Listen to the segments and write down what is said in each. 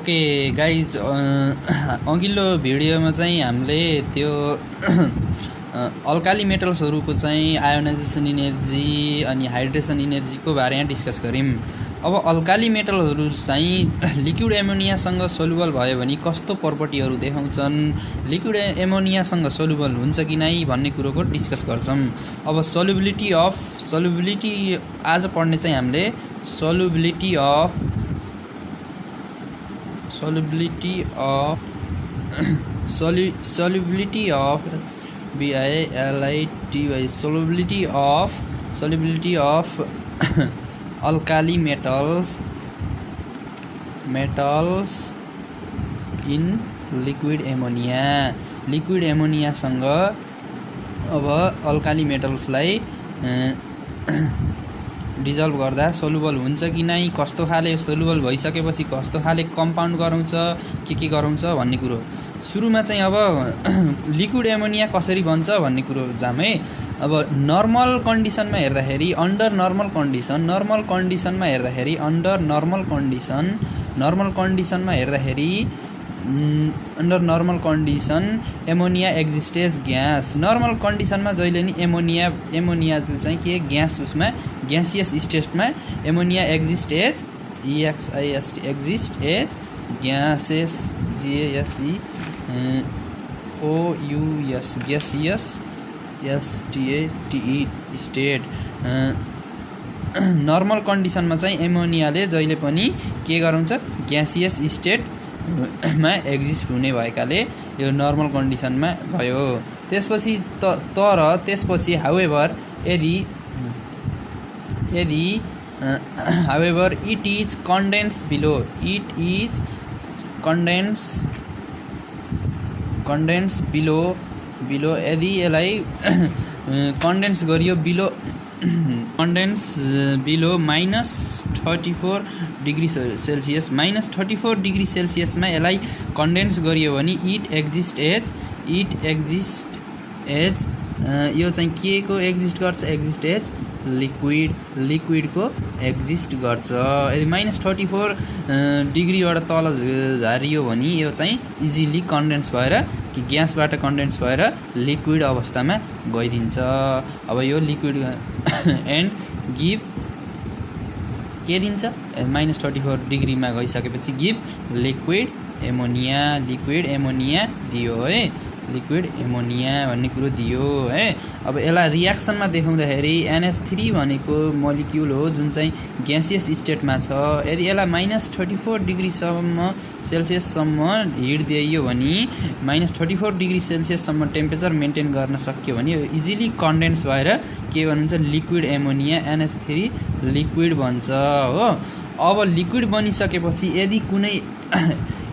Okay guys अघिल्लो भिडियोमा चाहिँ हामीले त्यो अल्काली मेटल्सहरूको चाहिँ आयोनाइजेसन इनर्जी अनि हाइड्रेसन इनर्जीको बारेमा डिस्कस गऱ्यौँ। अब अल्काली मेटलहरू चाहिँ लिक्विड एमोनियासँग सोल्युबल भयो भने कस्तो प्रपर्टीहरू देखाउँछन्, लिक्विड एमोनियासँग सोल्युबल हुन्छ कि नै भन्ने कुरोको डिस्कस गर्छौँ। अब सोल्युबिलिटी आज पढ्ने चाहिँ हामीले solubility of BILITY solubility of alkali metals in liquid ammonia सँग अब अल्काली मेटल्सलाई डिजल्भ गर्दा सोल्युबल हुन्छ कि नै, कस्तो खाले सोल्युबल भइसकेपछि कस्तो खाले कम्पाउन्ड गराउँछ, के गराउँछ भन्ने कुरो। सुरुमा चाहिँ अब लिक्विड एमोनिया कसरी बन्छ भन्ने कुरो जाम है। अब नर्मल कन्डिसनमा हेर्दाखेरि under normal condition ammonia exist as gas. Normal कन्डिसनमा जहिले नि एमोनिया चाहिँ के ग्यास, उसमा ग्यासियस स्टेटमा ammonia exist as gases gaseous state. Normal कन्डिसनमा चाहिँ एमोनियाले जहिले पनि के गराउँछ, ग्यासियस स्टेटमा एक्जिस्ट हुने भएकाले यो नर्मल कन्डिसनमा भयो। त्यसपछि त्यसपछि however it is condense below यदि यसलाई कन्डेन्स गरियो बिलो -34 डिग्री सेल्सियस -34 डिग्री सेल्सियसमा यसलाई कन्डेन्स गरियो भने इट एक्जिस्ट एज यो चाहिँ के को एक्जिस्ट गर्छ, एक्जिस्ट एज लिक्विडको एक्जिस्ट गर्छ। यदि -34 डिग्रीबाट तल झारियो भने यो चाहिँ इजिली कन्डेन्स भएर कि ग्यासबाट कन्डेन्स भएर लिक्विड अवस्थामा गइदिन्छ। अब यो लिक्विड एन्ड गिभ के दिन्छ, -34 डिग्रीमा गइसकेपछि गिभ लिक्विड एमोनिया दियो है, लिक्विड एमोनिया भन्ने कुरो दियो है। अब यसलाई रियाक्सनमा देखाउँदाखेरि NH3 भनेको मोलिक्युल हो जुन चाहिँ ग्यासियस स्टेटमा छ। यदि यसलाई -34 डिग्रीसम्म सेल्सियससम्म हिट दिइयो भने -34 डिग्री सेल्सियससम्म टेम्परेचर मेन्टेन गर्न सक्यो भने इजिली कन्डेन्स भएर के भन्छ, लिक्विड एमोनिया NH3 लिक्विड बन्छ हो। अब लिक्विड बनिसकेपछि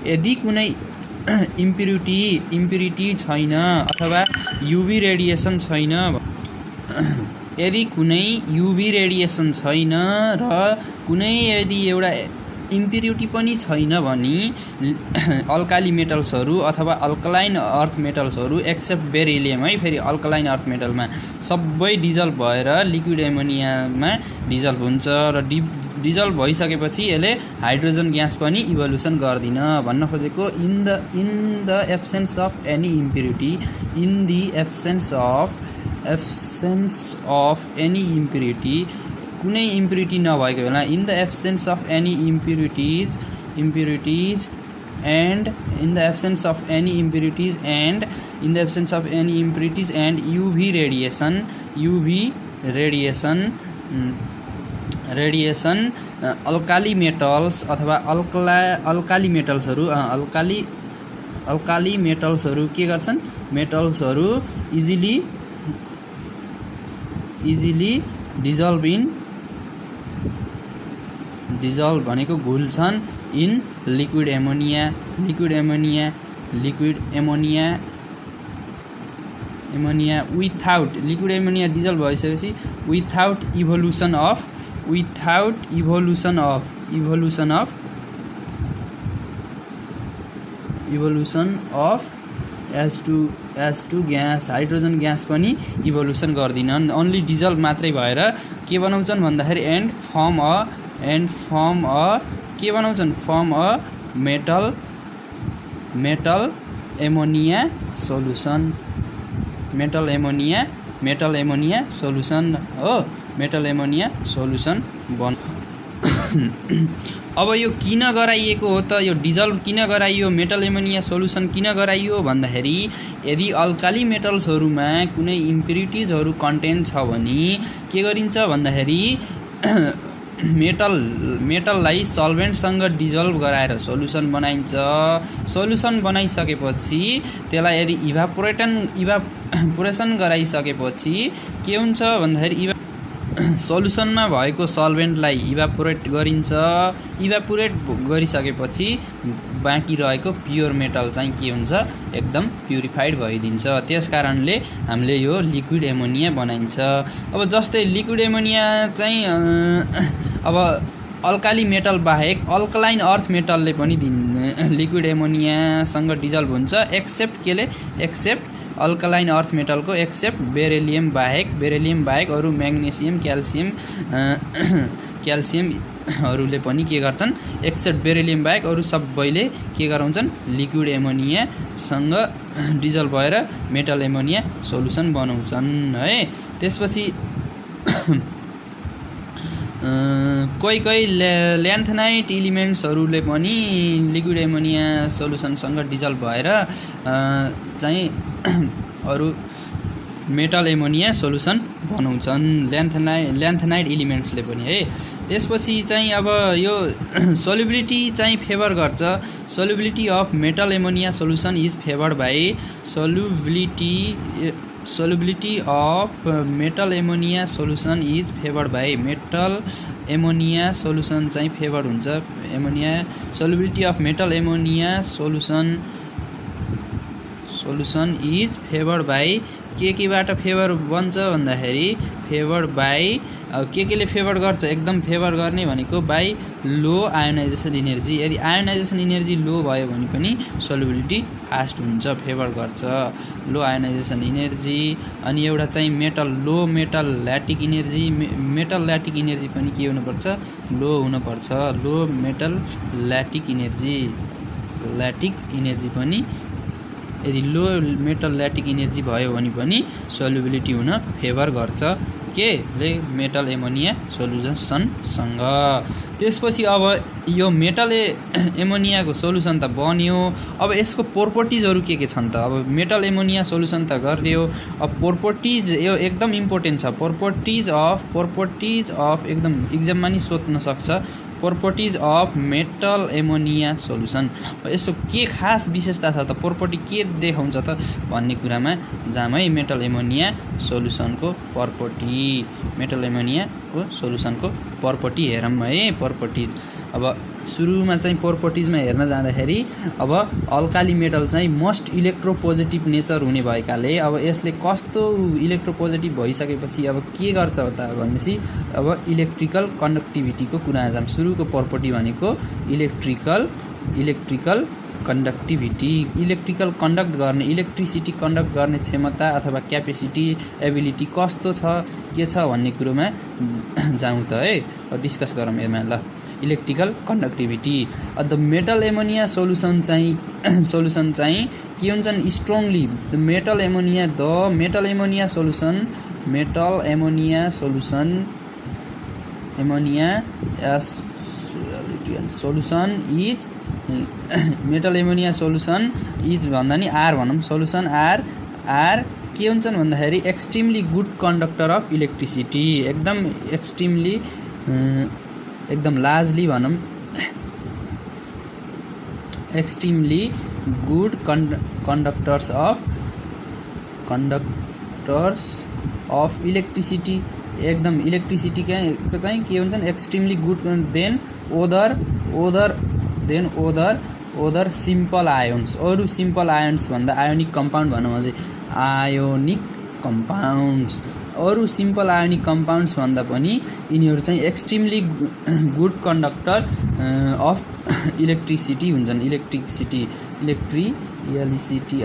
यदि कुनै इम्प्युरिटी छैन अथवा युभी रेडिएसन छैन, यदि कुनै युभी रेडिएसन छैन र कुनै यदि एउटा इम्प्युरिटी पनि छैन भने अल्काली मेटल्सहरू अथवा अल्कलाइन अर्थ मेटल्सहरू एक्सेप्ट बेरिलियम है, फेरि अल्कलाइन अर्थ मेटलमा सबै डिजल्भ भएर लिक्विड एमोनियामा डिजल्भ हुन्छ र डिजल्भ भइसकेपछि यसले हाइड्रोजन ग्यास पनि इभोल्युसन गर्दिन भन्न खोजेको। In the absence of any impurity कुनै इम्प्युरिटी नभएको बेला in the absence of any impurities and UV radiation alkali metals अथवा अल्काली मेटल्सहरू के गर्छन्, मेटल्सहरू इजिली डिजल्भ भनेको घुल्छन् in liquid ammonia without liquid ammonia dissolve भइसकेपछि without evolution of H2 gas, hydrogen gas पनि इभोल्युसन गर्दिनन्, ओन्ली डिजल्भ मात्रै भएर के बनाउँछन् भन्दाखेरि form a metal ammonia solution solution हो मेटल एमोनिया सोल्युसन बन अब यो किन गराइएको हो त यो डिजल्भ किन गराइयो मेटल एमोनिया सोल्युसन किन गराइयो भन्दाखेरि यदि अल्काली मेटल्सहरुमा कुनै इम्प्युरिटिजहरु कन्टेन्ट छ भने के गरिन्छ भन्दाखेरि मेटललाई सल्भेन्टसँग डिजल्भ गराएर सोल्युसन बनाइन्छ सोल्युसन बनाइसकेपछि त्यसलाई यदि इभापोरेसन गराइसकेपछि के हुन्छ भन्दाखेरि सोल्युसनमा भएको सल्भेन्टलाई इभापोरेट गरिन्छ इभापोरेट गरिसकेपछि बाँकी रहेको प्योर मेटल चाहिँ के हुन्छ एकदम प्युरिफाइड भइदिन्छ त्यसकारणले हामीले यो लिक्विड एमोनिया बनाइन्छ अब जस्तै लिक्विड एमोनिया चाहिँ अब अल्काली मेटल बाहेक अल्कलाइन अर्थ मेटलले पनि लिक्विड एमोनियासँग डिजल्भ हुन्छ एक्सेप्ट अल्कलाइन अर्थ मेटलको एक्सेप्ट बेरिलियम बाहेक अरु म्याग्नेसियम क्याल्सियमहरूले पनि के गर्छन् एक्सेप्ट बेरिलियम बाहेक अरु सबैले के गराउँछन् लिक्विड एमोनियासँग डिजल्भ भएर मेटल एमोनिया सोल्युसन बनाउँछन् है त्यसपछि कोही ल्यान्थनाइट इलिमेन्ट्सहरूले पनि लिक्विड एमोनिया सोल्युसनसँग डिजल्भ भएर चाहिँ अरु मेटल एमोनिया सोल्युसन बनाउँछन् ल्यान्थनाइट इलिमेन्ट्सले पनि है त्यसपछि चाहिँ अब यो सोल्युबिलिटी चाहिँ फेभर गर्छ solubility of metal ammonia solution is favoured by Solubility of metal ammonia solution is favored by metal ammonia solution चाहिँ फेभर हुन्छ ammonia solubility of metal ammonia solution is favored by के बाट favour बन्छ भन्दाखेरि favour by केले favour गर्छ एकदम favour गर्ने भनेको बाइ लो आयोनाइजेसन इनर्जी यदि आयोनाइजेसन इनर्जी लो भयो भने पनि सोल्युबिलिटी फास्ट हुन्छ फेभर गर्छ लो आयोनाइजेसन इनर्जी अनि एउटा चाहिँ लो मेटल ल्याटिक इनर्जी पनि के हुनुपर्छ लो हुनुपर्छ लो मेटल ल्याटिक इनर्जी पनि यदि लो मेटल ल्याटिक इनर्जी भयो भने पनि सोल्युबिलिटी हुन फेभर गर्छ के मेटल एमोनिया सोल्युसनसँग त्यसपछि अब यो मेटल एमोनियाको सोल्युसन त बन्यो अब यसको प्रोपर्टिजहरु के छन् त अब मेटल एमोनिया सोल्युसन त गरिदियो अब प्रोपर्टिज यो एकदम इम्पोर्टेन्ट छ प्रोपर्टिज अफ एकदम एक्जाममा नि सोध्न सक्छ properties of metal ammonia solution यसको के खास विशेषता छ त प्रोपर्टी के देखाउँछ त भन्ने कुरामा जामै मेटल एमोनिया सोल्युसनको प्रोपर्टी हेरौँ है प्रोपर्टिज अब सुरुमा चाहिँ प्रोपर्टिजमा हेर्न जाँदाखेरि अब अल्काली मेटल चाहिँ मोस्ट इलेक्ट्रोपोजिटिभ नेचर हुने भएकाले अब यसले कस्तो इलेक्ट्रोपोजिटिभ भइसकेपछि अब के गर्छ त भनेपछि अब इलेक्ट्रिकल कन्डक्टिभिटीको कुरा जाम सुरुको प्रोपर्टी भनेको इलेक्ट्रिकल कन्डक्टिभिटी इलेक्ट्रिसिटी कन्डक्ट गर्ने क्षमता अथवा क्यापेसिटी एबिलिटी कस्तो छ के छ भन्ने कुरोमा जाउँ त है डिस्कस गरौँ यसमा ल electrical conductivity the metal ammonia solution चाहिँ के हुन्छन् strongly the metal ammonia solution is भन्दा नि आर भनौँ सोल्युसन आर के हुन्छन् भन्दाखेरि extremely good conductor of electricity एकदम लार्जली भनौँ extremely good conductors of electricity एकदम इलेक्ट्रिसिटी चाहिँ के हुन्छन् extremely good then other simple ions अरु सिम्पल आयोन्स भन्दा आयोनिक कम्पाउन्ड भनौँ अझै आयोनिक कम्पाउन्ड्स अरु सिम्पल आयोनिक कम्पाउन्ड्स भन्दा पनि यिनीहरू चाहिँ extremely good conductor of electricity हुन्छन्, इलेक्ट्रिसिटी इलेक्ट्रिसिटी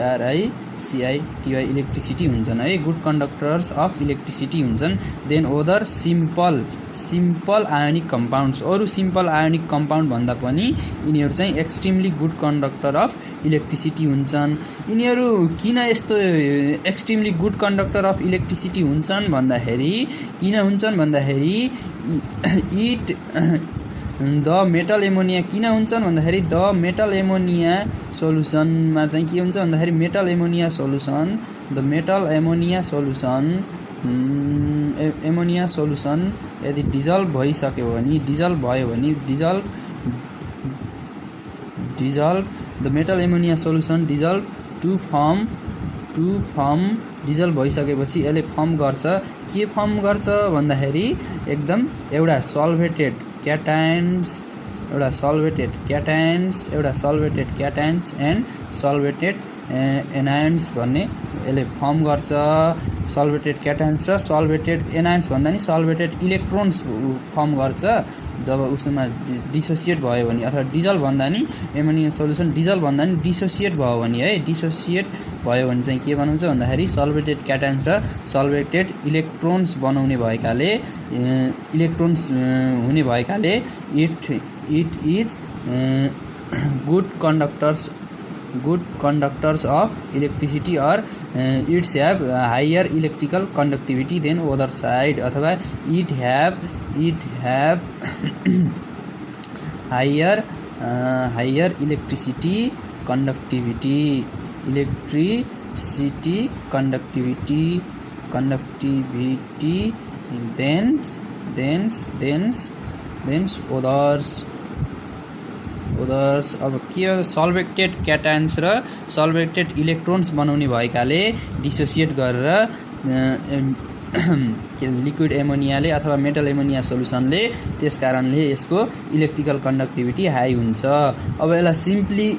इलेक्ट्रिसिटी हुन्छन् है, गुड कन्डक्टर्स अफ इलेक्ट्रिसिटी हुन्छन्। Then other simple ionic compounds, अरू सिम्पल आयोनिक कम्पाउन्ड भन्दा पनि यिनीहरू चाहिँ extremely good conductor of electricity हुन्छन्। यिनीहरू किन यस्तो extremely good conductor of electricity हुन्छन् भन्दाखेरि इट द मेटल एमोनिया किन हुन्छन् भन्दाखेरि द मेटल एमोनिया सोलुसनमा चाहिँ के हुन्छ भन्दाखेरि मेटल एमोनिया सोलुसन यदि डिजल्भ भयो भने dissolve the metal ammonia solution dissolve to form dissolve भइसकेपछि यसले फर्म गर्छ, के फर्म गर्छ भन्दाखेरि एकदम एउटा सल्भेटेड क्याटायन्स एन्ड सल्भेटेड एनायन्स भन्ने यसले फर्म गर्छ। सल्भेटेड क्याटायन्स र सल्भेटेड एनायन्स भन्दा नि सल्भेटेड इलेक्ट्रोन्स फर्म गर्छ जब उसमा डिसोसिएट भयो भने, अथवा डिजल्भ भन्दा नि एमोनिया सोल्युसन डिजल्भ भन्दा नि डिसोसिएट भयो भने है, डिसोसिएट भयो भने चाहिँ के बनाउँछ भन्दाखेरि सल्भेटेड क्याटायन्स र सल्भेटेड इलेक्ट्रोन्स बनाउने भएकाले it is good conductors of electricity or its have higher electrical conductivity than other side, अथवा it have higher electricity conductivity than others। अब के सल्भेटेड क्याटायन्स र सल्भेटेड इलेक्ट्रोन्स बनाउने भएकाले डिसोसिएट गरेर लिक्विड एमोनियाले अथवा मेटल एमोनिया सोलुसनले, त्यस कारणले यसको इलेक्ट्रिकल कन्डक्टिभिटी हाई हुन्छ। अब यसलाई सिम्पली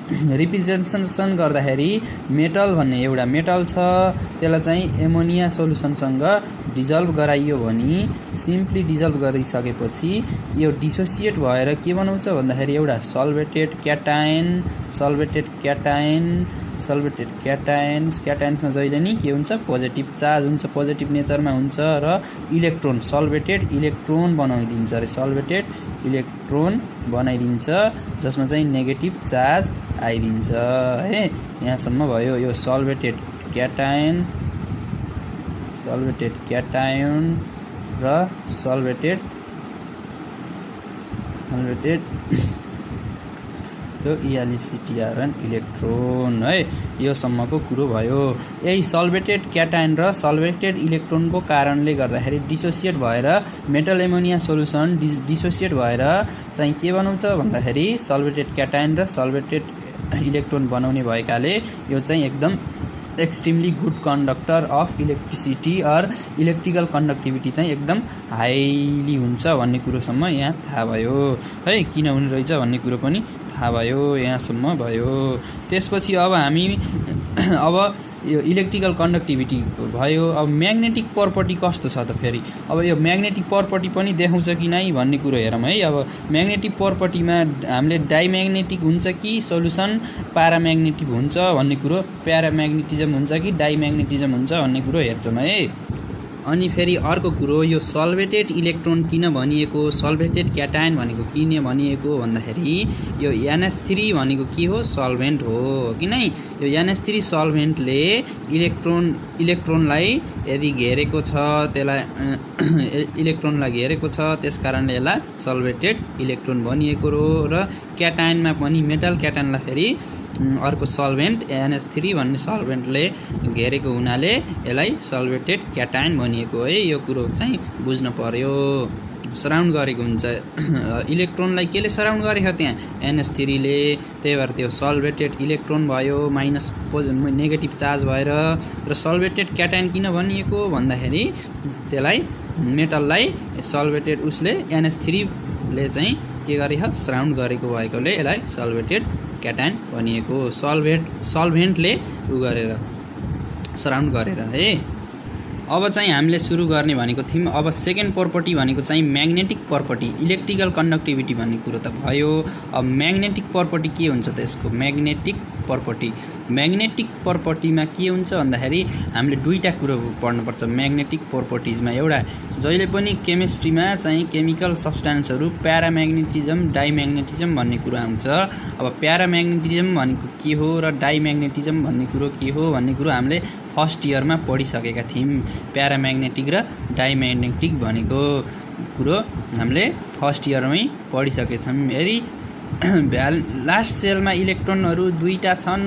रिप्रेजेन्टेसन गर्दाखेरि मेटल भन्ने एउटा मेटल छ, त्यसलाई चाहिँ एमोनिया सोलुसनसँग डिजल्भ गराइयो भने सिम्पली डिजल्भ गरिसकेपछि यो डिसोसिएट भएर के बनाउँछ भन्दाखेरि एउटा सल्भेटेड क्याटायन्समा जहिले नि के हुन्छ पोजिटिभ चार्ज हुन्छ, पोजिटिभ नेचरमा हुन्छ र इलेक्ट्रोन सल्भेटेड इलेक्ट्रोन बनाइदिन्छ जसमा चाहिँ नेगेटिभ चार्ज आइदिन्छ है। यहाँसम्म भयो यो सल्भेटेड क्याटायन र सल्भेटेड यो इएलसिटिआरएन इलेक्ट्रोन है, यो सम्मको कुरो भयो। यही सल्भेटेड क्याटायन र सल्भेटेड इलेक्ट्रोनको कारणले गर्दाखेरि डिसोसिएट भएर मेटल एमोनिया सोलुसन डिसोसिएट भएर चाहिँ के बनाउँछ भन्दाखेरि सल्भेटेड क्याटायन र सल्भेटेड इलेक्ट्रोन बनाउने भएकाले यो चाहिँ एकदम extremely good conductor of electricity or electrical conductivity चाहिँ एकदम हाइली हुन्छ भन्ने कुरोसम्म यहाँ थाहा भयो है, किन हुने रहेछ भन्ने कुरो पनि थाहा भयो, यहाँसम्म भयो। त्यसपछि अब हामी यो इलेक्ट्रिकल कन्डक्टिभिटी भयो। अब म्याग्नेटिक प्रपर्टी कस्तो छ त फेरि, अब यो म्याग्नेटिक प्रपर्टी पनि देखाउँछ कि नै भन्ने कुरो हेरौँ है। अब म्याग्नेटिक प्रपर्टीमा हामीले डाइम्याग्नेटिक हुन्छ कि सोलुसन प्याराम्याग्नेटिक हुन्छ भन्ने कुरो, प्याराम्याग्नेटिजम हुन्छ कि डाइम्याग्नेटिजम हुन्छ भन्ने कुरो हेर्छौँ है। अनि फेरि अर्को कुरो, यो सल्भेटेड इलेक्ट्रोन किन भनिएको, सल्भेटेड क्याटायन भनेको किन भनिएको भन्दाखेरि यो NH3 भनेको के हो, सल्भेन्ट हो कि नै। यो NH3 सल्भेन्टले इलेक्ट्रोनलाई यदि घेरेको छ, त्यसलाई इलेक्ट्रोनलाई घेरेको छ, त्यस कारणले यसलाई सल्भेटेड इलेक्ट्रोन भनिएको हो। र क्याटायनमा पनि मेटल क्याटायनलाई फेरि अर्को सल्भेन्ट NH3 भन्ने सल्भेन्टले घेरेको हुनाले यसलाई सल्भेटेड क्याटायन भनिएको है। यो कुरो चाहिँ बुझ्नु पर्यो। सराउन्ड गरेको हुन्छ इलेक्ट्रोनलाई, केले सराउन्ड गरेको त्यहाँ NH3 ले, त्यही भएर त्यो सल्भेटेड इलेक्ट्रोन भयो माइनस नेगेटिभ चार्ज भएर। र सल्भेटेड क्याटायन किन भनिएको भन्दाखेरि त्यसलाई मेटललाई सल्भेटेड उसले NH3 ले चाहिँ के गरेको सराउन्ड गरेको भएकोले यसलाई सल्भेटेड क्याटायन भनिएको, सल्भेन्टले उ गरेर सराउन्ड गरेर है। अब चाहिँ हामीले सुरु गर्ने भनेको थियौँ। अब सेकेन्ड प्रपर्टी भनेको चाहिँ म्याग्नेटिक प्रपर्टी, इलेक्ट्रिकल कन्डक्टिभिटी भन्ने कुरो त भयो। अब म्याग्नेटिक प्रपर्टी के हुन्छ त यसको? म्याग्नेटिक प्रपर्टीमा के हुन्छ भन्दाखेरि हामीले दुईटा कुरो पढ्नुपर्छ म्याग्नेटिक प्रपर्टिजमा। एउटा जहिले पनि केमिस्ट्रीमा चाहिँ केमिकल सब्स्टान्सहरू प्याराम्याग्नेटिजम, डाइम्याग्नेटिजम भन्ने कुरो आउँछ। अब प्याराम्याग्नेटिजम भनेको के हो र डाइम्याग्नेटिजम भन्ने कुरो के हो भन्ने कुरो हामीले फर्स्ट इयरमा पढिसकेका थियौँ। प्याराम्याग्नेटिक र डाइम्याग्नेटिक भनेको कुरो हामीले फर्स्ट इयरमै पढिसकेछौँ। यदि लास्ट सेलमा इलेक्ट्रोनहरू दुईटा छन्,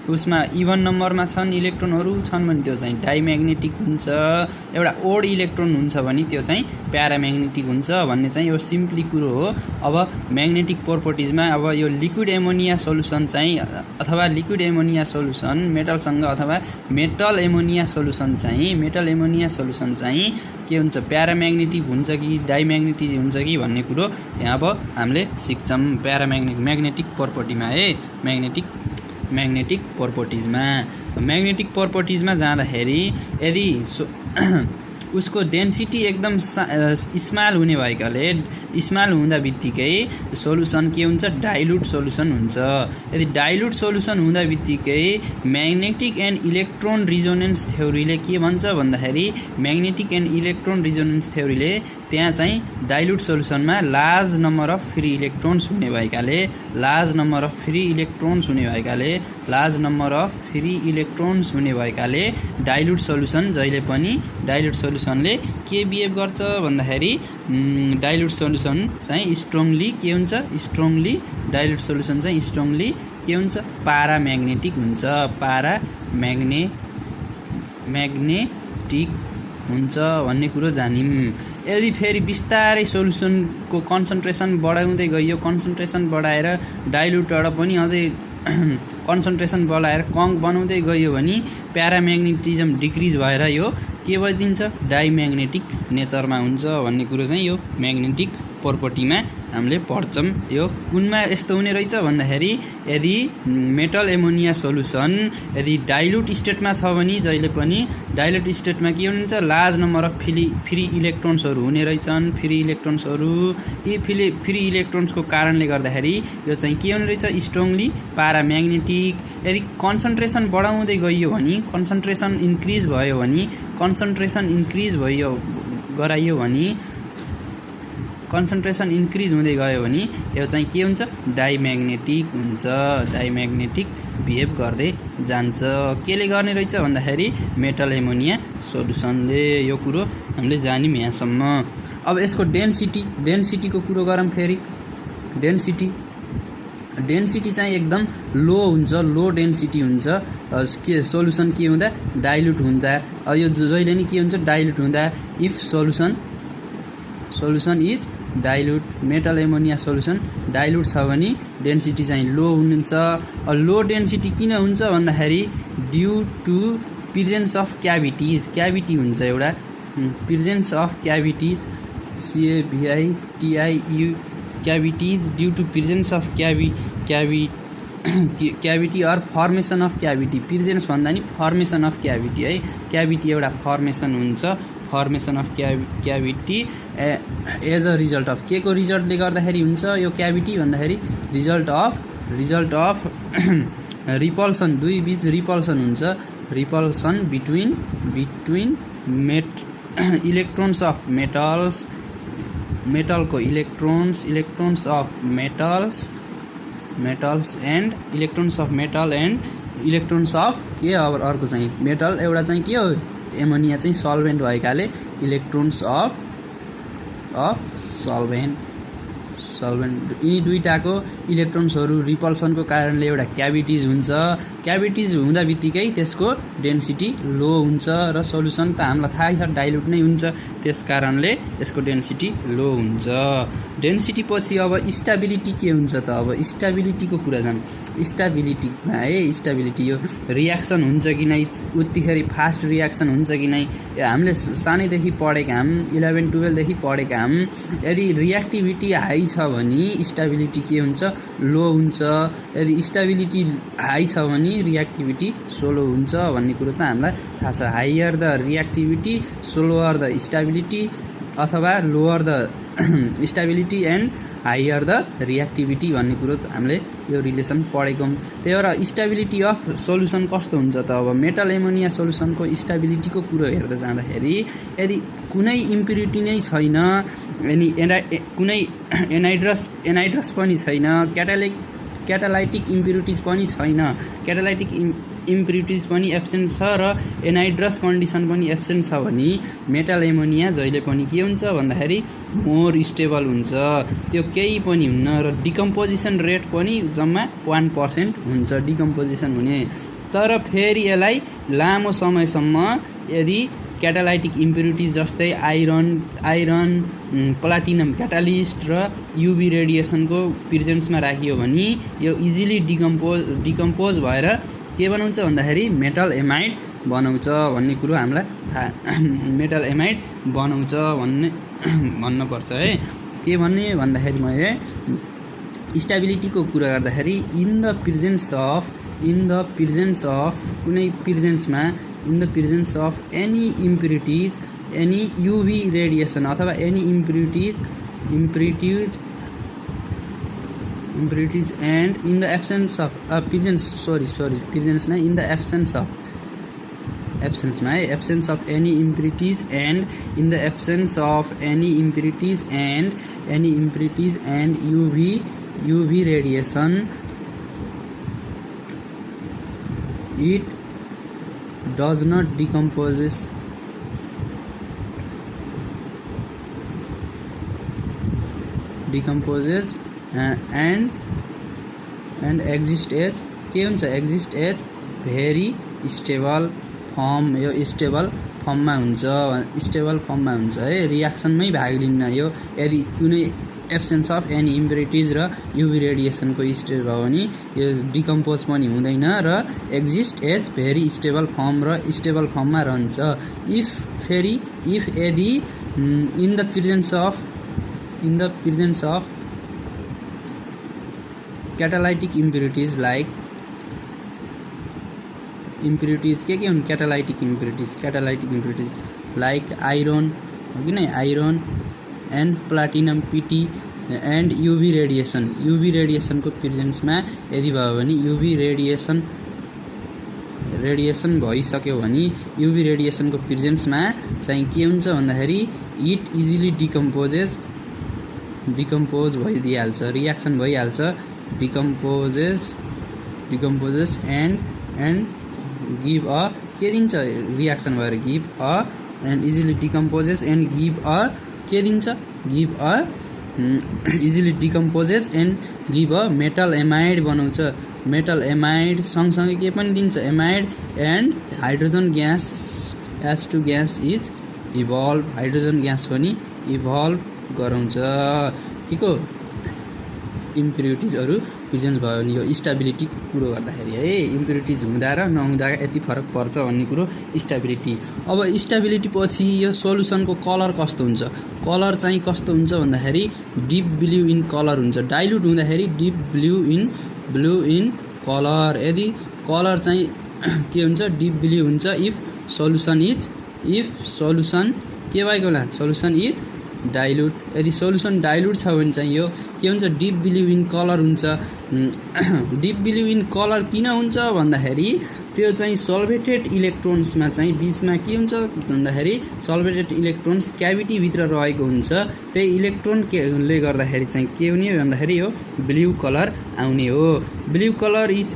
उसमा इभन नम्बरमा छन् इलेक्ट्रोनहरू छन् भने त्यो चाहिँ डाइम्याग्नेटिक हुन्छ। एउटा ओड इलेक्ट्रोन हुन्छ भने त्यो चाहिँ प्याराम्याग्नेटिक हुन्छ भन्ने चाहिँ यो सिम्पली कुरो हो। अब म्याग्नेटिक प्रपर्टिजमा अब यो लिक्विड एमोनिया सोलुसन चाहिँ अथवा लिक्विड एमोनिया सोलुसन मेटलसँग अथवा मेटल एमोनिया सोलुसन चाहिँ के हुन्छ? प्याराम्याग्नेटिक हुन्छ कि डाइम्याग्नेटिक हुन्छ कि भन्ने कुरो यहाँ अब हामीले सिक्छौँ म्याग्नेटिक प्रपर्टीमा म्याग्नेटिक प्रपर्टिजमा जाँदाखेरि यदि उसको डेन्सिटी एकदम स्मल हुने भएकाले स्मल हुँदा बित्तिकै सोलुसन के हुन्छ? डाइल्युट सोलुसन हुन्छ। यदि डाइल्युट सोलुसन हुँदा बित्तिकै म्याग्नेटिक एन्ड इलेक्ट्रोन रिजोनेन्स थ्योरीले के भन्छ भन्दाखेरि म्याग्नेटिक एन्ड इलेक्ट्रोन रिजोनेन्स थ्योरीले त्यहाँ चाहिँ डाइल्युट सोलुसनमा large number of free electrons हुने भएकाले डाइल्युट सोलुसन जहिले पनि डाइल्युट सोलुसनले के बिहेभ गर्छ भन्दाखेरि डाइल्युट सोलुसन चाहिँ स्ट्रङली के हुन्छ? डाइल्युट सोलुसन चाहिँ स्ट्रङली के हुन्छ? प्याराम्याग्नेटिक हुन्छ। म्याग्नेटिक हुन्छ भन्ने कुरो जान्यौँ। यदि फेरि बिस्तारै सोलुसनको कन्सन्ट्रेसन बढाउँदै गइयो, कन्सन्ट्रेसन बढाएर डाइल्युटबाट पनि अझै कन्सन्ट्रेसन बढाएर कङ्क बनाउँदै गयो भने प्याराम्याग्नेटिजम डिक्रिज भएर यो के भइदिन्छ? डाइम्याग्नेटिक नेचरमा हुन्छ भन्ने कुरो चाहिँ यो म्याग्नेटिक प्रपर्टीमा हामीले पढ्छौँ। यो कुनमा यस्तो हुने रहेछ भन्दाखेरि यदि मेटल एमोनिया सोलुसन यदि डाइल्युट स्टेटमा छ भने जहिले पनि डाइल्युट स्टेटमा के हुन्छ? लार्ज नम्बर अफ फ्री इलेक्ट्रोन्सहरू हुने रहेछन्। फ्री इलेक्ट्रोन्सको कारणले गर्दाखेरि यो चाहिँ के हुने रहेछ? स्ट्रङली प्याराम्याग्नेटिक। यदि कन्सन्ट्रेसन बढाउँदै गइयो भने कन्सन्ट्रेसन इन्क्रिज हुँदै गयो भने यो चाहिँ के हुन्छ? डाइम्याग्नेटिक हुन्छ। डाइम्याग्नेटिक बिहेभ गर्दै जान्छ। केले गर्ने रहेछ भन्दाखेरि मेटल एमोनिया सोलुसनले। यो कुरो हामीले जान्यौँ यहाँसम्म। अब यसको डेन्सिटीको कुरो गरौँ। फेरि डेन्सिटी चाहिँ एकदम लो हुन्छ, लो डेन्सिटी हुन्छ। के सोलुसन के हुँदा? डाइल्युट हुँदा। यो जहिले नि के हुन्छ? डाइल्युट हुँदा। If solution is dilute, metal ammonia solution dilute छ भने डेन्सिटी चाहिँ लो हुन्छ। लो डेन्सिटी किन हुन्छ भन्दाखेरि due to presence of cavity हुन्छ एउटा presence of cavities cavities due to presence of cavity or formation of cavity. presence भन्दा नि formation of cavity है। क्याभिटी एउटा फर्मेसन हुन्छ, formation of cavity as a result of के को रिजल्टले गर्दाखेरि हुन्छ यो क्याभिटी भन्दाखेरि रिजल्ट अफ रिपल्सन, दुई बीच रिपल्सन हुन्छ। रिपल्सन बिट्विन इलेक्ट्रोन्स अफ मेटलको electrons of metals and electrons of metal and electrons of के अब अर्को चाहिँ मेटल एउटा चाहिँ के हो? एमोनिया चाहिँ सल्भेन्ट भएकाले इलेक्ट्रोन्स अफ सल्भेन्ट यिनी दुईटाको इलेक्ट्रोन्सहरू रिपल्सनको कारणले एउटा क्याभिटिज हुन्छ। क्याभिटिज हुँदा बित्तिकै त्यसको डेन्सिटी लो हुन्छ र सोलुसन त हामीलाई थाहै छ डाइल्युट नै हुन्छ, त्यस कारणले यसको डेन्सिटी लो हुन्छ। डेन्सिटी पछि अब स्टेबिलिटी के हुन्छ त? अब स्टेबिलिटीको कुरा जान। स्टेबिलिटीमा स्टेबिलिटी यो रियाक्सन हुन्छ कि नै, उत्तिखेरि फास्ट रियाक्सन हुन्छ कि नै, हामीले सानैदेखि पढेका 11-12 देखि पढेका यदि रियाक्टिभिटी हाई छ भने स्टेबिलिटी के हुन्छ, लो हुन्छ। यदि स्टेबिलिटी हाई छ भने रिएक्टिभिटी स्लो हुन्छ भन्ने कुरो त हामीलाई थाहा छ। Higher the reactivity slower the stability अथवा lower the stability and higher the reactivity भन्ने कुरो हामीले यो रिलेसन पढेको हौँ। त्यही भएर स्टेबिलिटी अफ सोल्युसन कस्तो हुन्छ त, अब मेटल एमोनिया सोल्युसनको स्टेबिलिटीको कुरो हेर्दा जाँदाखेरि यदि कुनै इम्प्युरिटी नै छैन, अनि कुनै एनाइड्रस पनि छैन, क्याटालाइटिक इम्प्युरिटिज पनि छैन, क्याटालाइटिक इम्प्युरिटिज पनि एब्सेन्ट छ र एनाइड्रस कन्डिसन पनि एब्सेन्ट छ भने मेटल एमोनिया जहिले पनि के हुन्छ भन्दाखेरि मोर स्टेबल हुन्छ, त्यो केही पनि हुन्न र डिकम्पोजिसन रेट पनि जम्मा 1% हुन्छ डिकम्पोजिसन हुने। तर फेरि यसलाई लामो समयसम्म यदि क्याटालाइटिक इम्प्युरिटिज जस्तै आइरन प्लाटिनम क्याटालिस्ट र युभी रेडिएसनको प्रेजेन्समा राखियो भने यो इजिली डिकम्पोज भएर के बनाउँछ भन्दाखेरि मेटल एमाइड बनाउँछ भन्ने कुरो हामीलाई मेटल एमाइड बनाउँछ भन्नुपर्छ है। के भन्ने भन्दाखेरि मैले स्टेबिलिटीको कुरा गर्दाखेरि इन द प्रेजेन्स अफ कुनै प्रेजेन्समा in the presence of any impurities any UV radiation अथवा any impurities and in the absence of presence नै in the absence of any impurities and in the absence of any impurities and UV radiation it does not decomposes and exist as very stable form। यो stable फर्ममा हुन्छ है, रिएक्सनमै भाग लिन्न यो। यदि कुनै एब्सेन्स अफ एनी इम्प्युरिटिज र युभी रेडिएसनको स्टेट भयो भने यो डिकम्पोज पनि हुँदैन र exist as very stable form र स्टेबल फर्ममा रहन्छ। इफ यदि in the presence of catalytic impurities like impurities के हुन् catalytic impurities like iron and platinum PT and UV radiation को प्रेजेन्स में यदि भयो भने UV रेडिएसन भइसक्यो भने UV रेडिएसन को प्रेजेन्स में चाहिँ के हुन्छ भन्दाखेरि इट इजिली डिकम्पोज भइदिहाल्छ, रिएक्सन भइहाल्छ, decomposes and give a के दिन्छ रिएक्सन भएर give a and easily decomposes and give a के दिन्छ easily decomposes and give a metal amide बनाउँछ। मेटल एमाइड सँगसँगै के पनि दिन्छ amide and hydrogen gas H2 gas is evolve, hydrogen gas पनि इभल्भ गराउँछ। के को इम्प्युरिटिजहरू प्रेजेन्स भयो भने यो स्टेबिलिटी कुरो गर्दाखेरि है, इम्प्युरिटिज हुँदा र नहुँदा यति फरक पर्छ भन्ने कुरो स्टेबिलिटी। अब स्टेबिलिटी पछि यो सोल्युसनको कलर कस्तो हुन्छ, कलर चाहिँ कस्तो हुन्छ भन्दाखेरि डिप ब्लू इन कलर हुन्छ, डाइल्युट हुँदाखेरि डिप ब्लू इन कलर। यदि कलर चाहिँ के हुन्छ डिप ब्लू हुन्छ इफ सोल्युसन के भएको होला सोल्युसन इज डाइल्युट। यदि सोल्युसन डाइल्युट छ भने चाहिँ यो के हुन्छ डिप ब्लू इन कलर हुन्छ। डिप ब्लू इन कलर किन हुन्छ भन्दाखेरि त्यो चाहिँ सल्भेटेड इलेक्ट्रोन्समा चाहिँ बिचमा के हुन्छ भन्दाखेरि सल्भेटेड इलेक्ट्रोन्स क्याभिटी भित्र रहेको हुन्छ, त्यही इलेक्ट्रोनले गर्दाखेरि चाहिँ के हुने भन्दाखेरि यो ब्लू कलर आउने हो। ब्लू कलर इज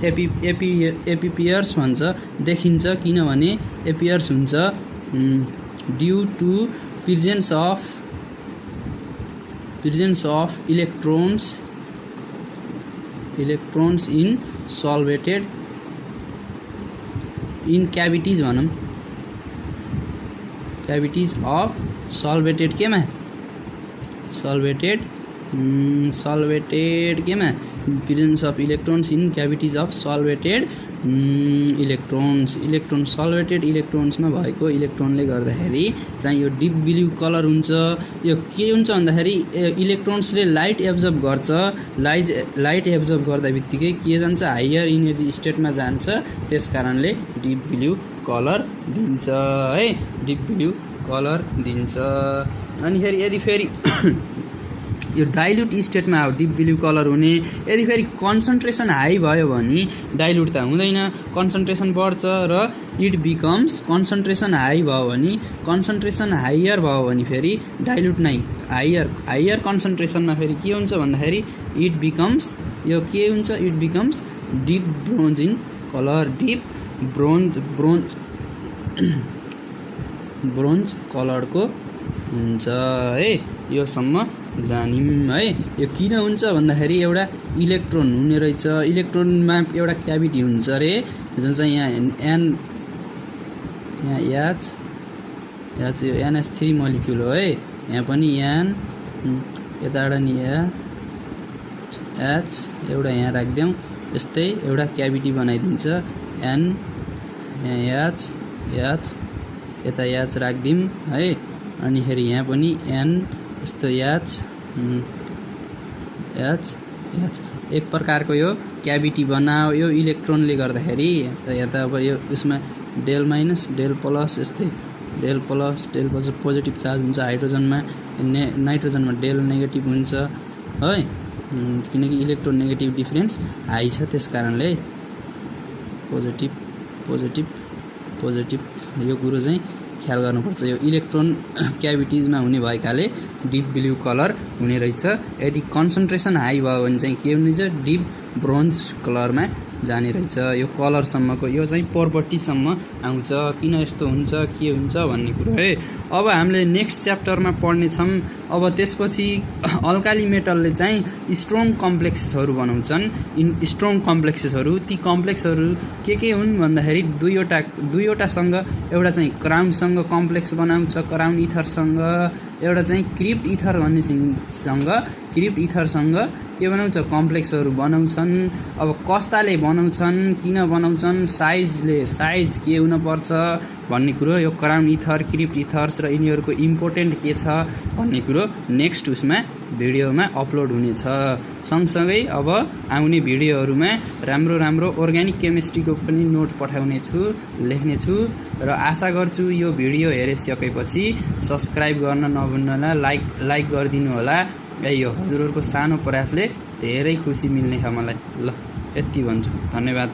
एपिपियर्स भन्छ, देखिन्छ किनभने एपियर्स हुन्छ due to presence of electrons in solvated in cavities भनौँ, cavities of solvated केमा solvated केमा presence of electrons in cavities of solvated electron solvated इलेक्ट्रोन्समा भएको इलेक्ट्रोनले गर्दाखेरि चाहिँ यो डिप ब्लू कलर हुन्छ। यो के हुन्छ भन्दाखेरि इलेक्ट्रोन्सले लाइट एब्जर्ब गर्छ, लाइट एब्जर्ब गर्दा बित्तिकै के जान्छ, हायर इनर्जी स्टेटमा जान्छ, त्यस कारणले डिप ब्लू कलर दिन्छ है, डिप ब्लू कलर दिन्छ। अनि यदि फेरि यो डाइल्युट स्टेटमा हो डिप ब्लू कलर हुने, यदि फेरि कन्सन्ट्रेसन हाई भयो भने डाइल्युट त हुँदैन, कन्सन्ट्रेसन बढ्छ र इट बिकम्स, कन्सन्ट्रेसन हाई भयो भने, कन्सन्ट्रेसन हायर भयो भने फेरि डाइल्युट नै हायर कन्सन्ट्रेसनमा फेरि के हुन्छ भन्दाखेरि इट बिकम्स, यो के हुन्छ, it becomes deep bronze in colour, deep bronze कलरको हुन्छ है। योसम्म जानिम है। यो किन हुन्छ भन्दाखेरि एउटा इलेक्ट्रोन हुने रहेछ, इलेक्ट्रोनमा एउटा क्याभिटी हुन्छ रे, जुन चाहिँ यहाँ एच यो NH3 मोलिक्युल हो है, यहाँ पनि एन, यताबाट नि एच एउटा यहाँ राखिदिउँ, यस्तै एउटा क्याभिटी बनाइदिन्छ, एन एच यता एच राखिदिउँ है, अनि फेरि यहाँ पनि एन यस्तो एच एक प्रकारको यो क्याभिटी बनायो यो इलेक्ट्रोनले गर्दाखेरि। यहाँ त अब यो उसमा डेल माइनस डेल प्लस, यस्तै del plus del positive charge हुन्छ हाइड्रोजनमा, नाइट्रोजनमा डेल नेगेटिभ हुन्छ है, किनकि इलेक्ट्रोन नेगेटिभ डिफरेन्स हाई छ, त्यस कारणले पोजिटिभ यो कुरो चाहिँ ख्याल गर्नुपर्छ। यो इलेक्ट्रोन क्याभिटिजमा हुने भएकाले डिप ब्लू कलर हुने रहेछ। यदि कन्सन्ट्रेसन हाई भयो भने चाहिँ के हुने रहेछ, डिप ब्रोन्ज कलरमा जाने रहेछ। यो कलरसम्मको यो चाहिँ प्रपर्टीसम्म आउँछ, किन यस्तो हुन्छ के हुन्छ भन्ने कुरो है। अब हामीले नेक्स्ट च्याप्टरमा पढ्नेछौँ। अब त्यसपछि अल्काली मेटलले चाहिँ स्ट्रङ कम्प्लेक्सेसहरू बनाउँछन्। स्ट्रङ कम्प्लेक्सेसहरू, ती कम्प्लेक्सहरू के हुन् भन्दाखेरि दुईवटासँग, एउटा चाहिँ क्राउनसँग कम्प्लेक्स बनाउँछ, क्राउन इथरसँग, एउटा चाहिँ क्रिप्ट इथर भन्नेसँग, क्रिप्ट इथरसँग के बनाउँछ, कम्प्लेक्सहरू बनाउँछन्। अब कस्ताले बनाउँछन्, किन बनाउँछन्, साइज के हुनपर्छ भन्ने कुरो, यो क्राउन इथर, क्रिप्ट इथर्स र यिनीहरूको इम्पोर्टेन्ट के छ भन्ने कुरो नेक्स्ट उसमा भिडियोमा अपलोड हुनेछ। सँगसँगै अब आउने भिडियोहरूमा राम्रो अर्ग्यानिक केमिस्ट्रीको पनि नोट पठाउने छु, लेख्ने छु र आशा गर्छु यो भिडियो हेरिसकेपछि सब्सक्राइब गर्न नभुल्नुहोला, लाइक गरिदिनु होला। यो हजुरहरूको सानो प्रयासले धेरै खुसी मिल्ने छ मलाई। ल यति भन्छु, धन्यवाद।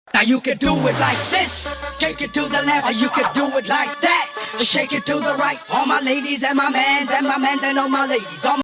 Now you can do it like this, shake it to the left, or you can do it like that, shake it to the right. All my ladies and my mans and all my ladies.